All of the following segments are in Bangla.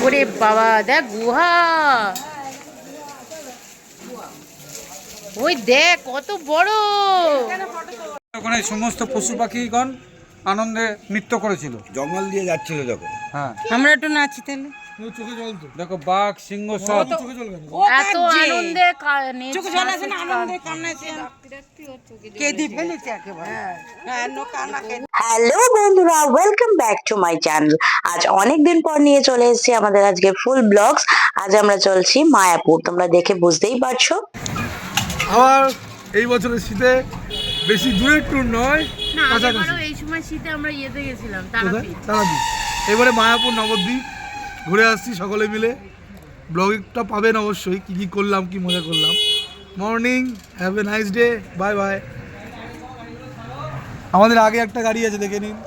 ওরে বাবা, দেখ গুহা, ওই দেখ কত বড়। ওখানে সমস্ত পশু পাখিগণ আনন্দে নৃত্য করেছিল, জঙ্গল দিয়ে যাচ্ছিল যখন। হ্যাঁ আমরা একটু নাচি তাহলে। চোখে জল তো দেখো, বাঘ সিংহ সব। এত আনন্দে চোখে জল আসে না, আনন্দে কান্নাছে কেঁদে ফেলেছে একেবারে। হ্যালো বন্ধুরা, welcome back to my channel. আজ অনেক দিন পর নিয়ে চলে এসেছি আমাদের আজকে ফুল ব্লগস। আজ আমরা চলছি মায়াপুর, তোমরা দেখে বুঝতেই পারছো। আবার এই বছরের শীতে বেশি দূরের ট্যুর নয়, কাছাকাছি। এই সময় শীতে আমরা ইয়েতে গেছিলাম, তারাপীঠ। এবারে মায়াপুর নবদ্বীপ ঘুরে আসছি সকলে মিলে। ব্লগটা পাবেন অবশ্যই, কি কি করলাম, কি মজা করলাম। Morning, have a nice day, bye bye. আমাদের আগে একটা গাড়ি আছে, দেখে নিন।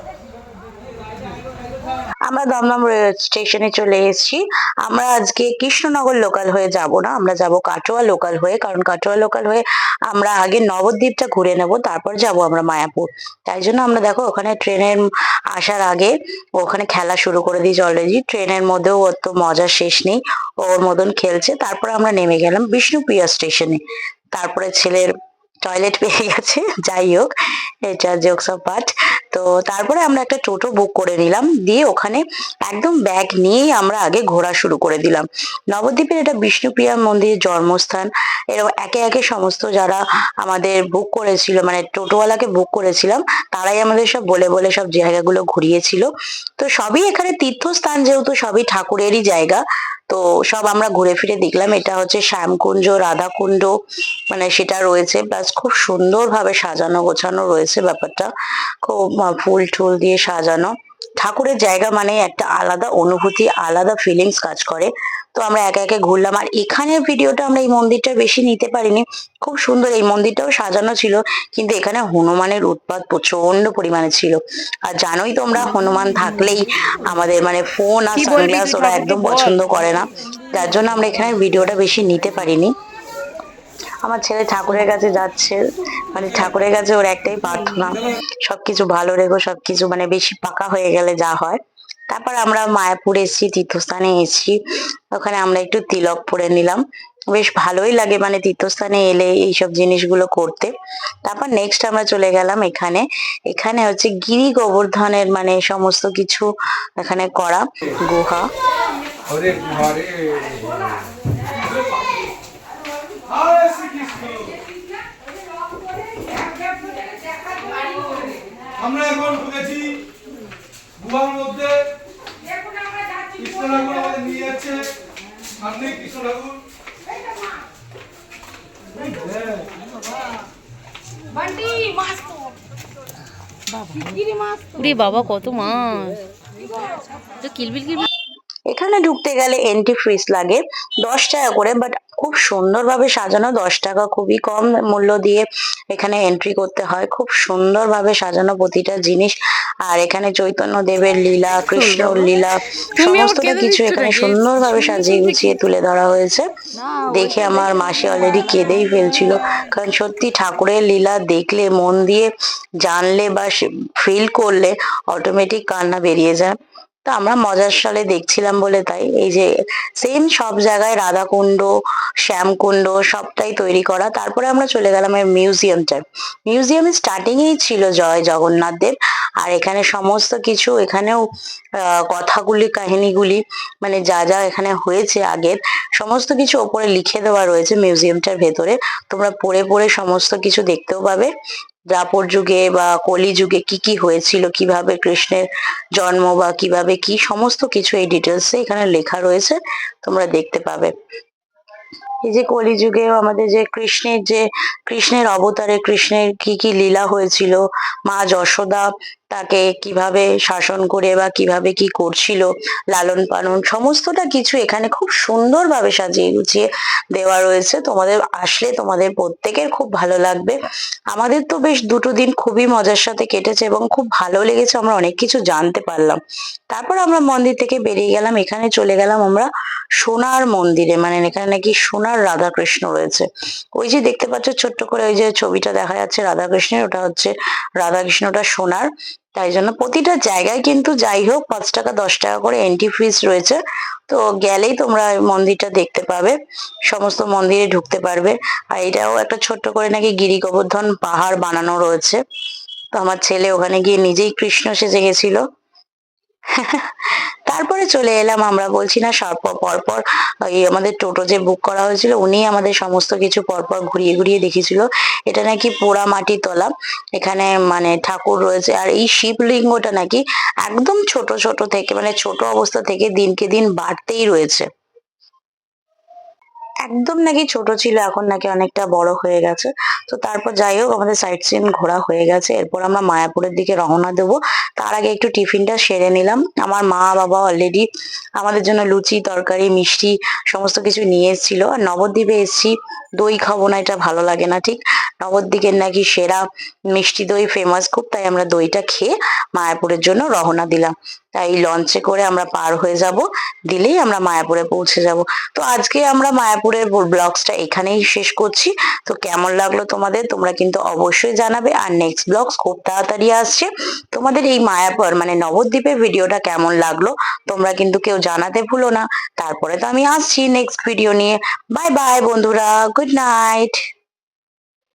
আমরা দমদম রেল স্টেশনে চলে এসেছি। আমরা আজকে কৃষ্ণনগর লোকাল হয়ে যাব না, আমরা যাব কাটোয়া লোকাল হয়ে, কারণ কাটোয়া লোকাল হয়ে আমরা আগে নবদ্বীপটা ঘুরে নেব, তারপর যাব আমরা মায়াপুর। তাই জন্য আমরা দেখো ওখানে ট্রেনের আসার আগে ওখানে খেলা শুরু করে দিয়েছি অলরেডি। ট্রেনের মধ্যেও অত মজার শেষ নেই, ওর মতন খেলছে। তারপরে আমরা নেমে গেলাম বিষ্ণুপ্রিয়া স্টেশনে। তারপরে ছেলের টয়লেট পেয়ে গেছে, যাই হোক, এটা জোকস অফ পার্ট। তো তারপরে আমরা একটা টোটো বুক করে নিলাম, দিয়ে ওখানে একদম ব্যাগ নিয়েই আমরা আগে ঘোরা শুরু করে দিলাম। নবদ্বীপের এটা বিষ্ণুপ্রিয়া মন্দিরের জন্মস্থান। এরকম একে একে সমস্ত যারা আমাদের বুক করেছিল, মানে টোটোওয়ালাকে বুক করেছিলাম, তারাই আমাদের সব বলে বলে সব জায়গাগুলো ঘুরিয়েছিল। তো সবই এখানে তীর্থস্থান, যেহেতু সবই ঠাকুরেরই জায়গা, তো সব আমরা ঘুরে ফিরে দেখলাম। এটা হচ্ছে শ্যামকুঞ্জ, রাধাকুণ্ড, মানে সেটা রয়েছে, প্লাস খুব সুন্দরভাবে সাজানো গোছানো রয়েছে ব্যাপারটা, খুব ফুল টুল দিয়ে সাজানো। ঠাকুরের জায়গা মানে একটা আলাদা অনুভূতি, আলাদা ফিলিংস কাজ করে। তো আমরা একে একে ঘুরলাম। আর এখানের ভিডিওটা আমরা এই মন্দিরটা বেশি নিতে পারিনি, খুব সুন্দর এই মন্দিরটাও সাজানো ছিল, কিন্তু এখানে হনুমানের উৎপাত প্রচন্ড পরিমাণে ছিল। আর জানোই তোমরা, হনুমান থাকলেই আমাদের মানে ফোন আর সানগ্লাস ওরা একদম পছন্দ করে না, যার জন্য আমরা এখানে ভিডিওটা বেশি নিতে পারিনি। আমার ছেলে ঠাকুরের কাছে যাচ্ছে, মানে ঠাকুরের কাছে ওর একটাই প্রার্থনা, সবকিছু ভালো রেখো, সবকিছু মানে বেশি পাকা হয়ে গেলে যা হয়। তারপর আমরা মায়াপুর এসেছি, তীর্থস্থানে এসেছি, ওখানে আমরা একটু তিলক পরে নিলাম। বেশ ভালোই লাগে মানে তীর্থস্থানে এলে এইসব জিনিসগুলো করতে। তারপর নেক্সট আমরা চলে গেলাম এখানে। এখানে হচ্ছে গিরি গোবর্ধনের মানে সমস্ত কিছু এখানে করা গুহা। আমরা এখন ঢুকেছি গুহার মধ্যে। কৃষ্ণ ঠাকুর আমাদের নিয়ে যাচ্ছে, সামনে কৃষ্ণ ঠাকুর। বাবা কত মাছ, কিলবিল কিলবিল। এখানে ঢুকতে গেলে এন্ট্রি ফিস লাগে 10 টাকা করে, বাট খুব সুন্দরভাবে সাজানো, 10 টাকা খুবই কম মূল্য দিয়ে এখানে এন্ট্রি করতে হয়। খুব সুন্দরভাবে সাজানো প্রতিটা জিনিস। আর এখানে চৈতন্য দেবের লীলা, কৃষ্ণর লীলা, সমস্তটা কিছু এখানে সুন্দরভাবে সাজিয়ে গুছিয়ে তুলে ধরা হয়েছে। দেখে আমার মাসি অলরেডি কেঁদেই ফেলছিল, কারণ সত্যি ঠাকুরের লীলা দেখলে, মন দিয়ে জানলে বা ফিল করলে অটোমেটিক কান্না বেরিয়ে যায়। তো আমরা মজার সালে দেখছিলাম বলে তাই, এই যে সেম সব জায়গায় রাধাকুণ্ড, শ্যামকুণ্ড সবটাই তৈরি করা। তারপরে আমরা চলে গেলাম এই মিউজিয়ামটা। মিউজিয়ামের স্টার্টিং এই ছিল জয় জগন্নাথ দেব। আর এখানে সমস্ত কিছু, এখানেও কথাগুলি, কাহিনীগুলি, মানে যা যা এখানে হয়েছে আগের, সমস্ত কিছু ওপরে লিখে দেওয়া রয়েছে মিউজিয়ামটার ভেতরে। তোমরা পড়ে পড়ে সমস্ত কিছু দেখতেও পাবে, দ্বাপর যুগে বা কলি যুগে কি কি হয়েছিল, কিভাবে কৃষ্ণের জন্ম বা কিভাবে কি, সমস্ত কিছু এই ডিটেলসে এখানে লেখা রয়েছে, তোমরা দেখতে পাবে। এই যে কলিযুগেও আমাদের যে কৃষ্ণের অবতারে কৃষ্ণের কি কি লীলা হয়েছিল, মা যশোদা তাকে কিভাবে শাসন করে বা কিভাবে কি করছিল, লালন পালন, সমস্তটা কিছু এখানে খুব সুন্দরভাবে সাজিয়ে গুছিয়ে দেওয়া রয়েছে। তোমাদের আসলে তোমাদের প্রত্যেকের খুব ভালো লাগবে। আমাদের তো বেশ দুটো দিন খুবই মজার সাথে কেটেছে এবং খুব ভালো লেগেছে, আমরা অনেক কিছু জানতে পারলাম। তারপর আমরা মন্দির থেকে বেরিয়ে গেলাম, এখানে চলে গেলাম আমরা সোনার মন্দিরে, মানে এখানে নাকি সোনার রাধাকৃষ্ণ রয়েছে। ওই যে দেখতে পাচ্ছ ছোট্ট করে ওই যে ছবিটা দেখা যাচ্ছে রাধাকৃষ্ণের, ওটা হচ্ছে রাধাকৃষ্ণটা সোনার। তাই জন্য প্রতিটা জায়গায় কিন্তু যাই হোক 5 টাকা 10 টাকা করে এন্ট্রি ফিস রয়েছে। তো গেলেই তোমরা ওই মন্দিরটা দেখতে পাবে, সমস্ত মন্দিরে ঢুকতে পারবে। আর এটাও একটা ছোট্ট করে নাকি গিরি গোবর্ধন পাহাড় বানানো রয়েছে। তো আমার ছেলে ওখানে গিয়ে নিজেই কৃষ্ণ সেজে গেছিল। তারপরে চলে এলাম আমরা, বলছি না পরপর এই আমাদের টোটো যে বুক করা হয়েছিল উনি আমাদের সমস্ত কিছু পরপর ঘুরিয়ে ঘুরিয়ে দেখিয়েছিল। এটা নাকি পোড়া মাটি তলা, এখানে মানে ঠাকুর রয়েছে। আর এই শিবলিঙ্গটা নাকি একদম ছোট ছোট থেকে মানে ছোট অবস্থা থেকে দিনকে দিন বাড়তেই রয়েছে। একদম নাকি ছোট ছিল, এখন নাকি অনেকটা বড় হয়ে গেছে। তো তারপর যাই হোক আমাদের সাইট সিন ঘোরা হয়ে গেছে, এরপর আমরা মায়াপুরের দিকে রওনা দেবো। তার আগে একটু টিফিনটা সেরে নিলাম। আমার মা বাবা অলরেডি আমাদের জন্য লুচি তরকারি মিষ্টি সমস্ত কিছু নিয়ে এসেছিল। আর নবদ্বীপে এসেছি, দই খাবো না এটা ভালো লাগে না ঠিক। নবদ্বীপের নাকি সেরা মিষ্টি দই ফেমাস খুব, তাই আমরা দইটা খেয়ে মায়াপুরের জন্য রওনা দিলাম। তাই লঞ্চে করে আমরা পার হয়ে যাব, দিলেই আমরা মায়াপুরে পৌঁছে যাব। তো আজকে আমরা মায়াপুরের ব্লগসটা এখানেই শেষ করছি। তো কেমন লাগলো তোমাদের তোমরা কিন্তু অবশ্যই জানাবে। আর নেক্সট ব্লগস খুব তাড়াতাড়ি আসছে। তোমাদের এই মায়াপুর মানে নবদ্বীপের ভিডিওটা কেমন লাগলো তোমরা কিন্তু কেউ জানাতে ভুলো না। তারপরে তো আমি আসছি নেক্সট ভিডিও নিয়ে। বাই বাই বন্ধুরা, গুড নাইট।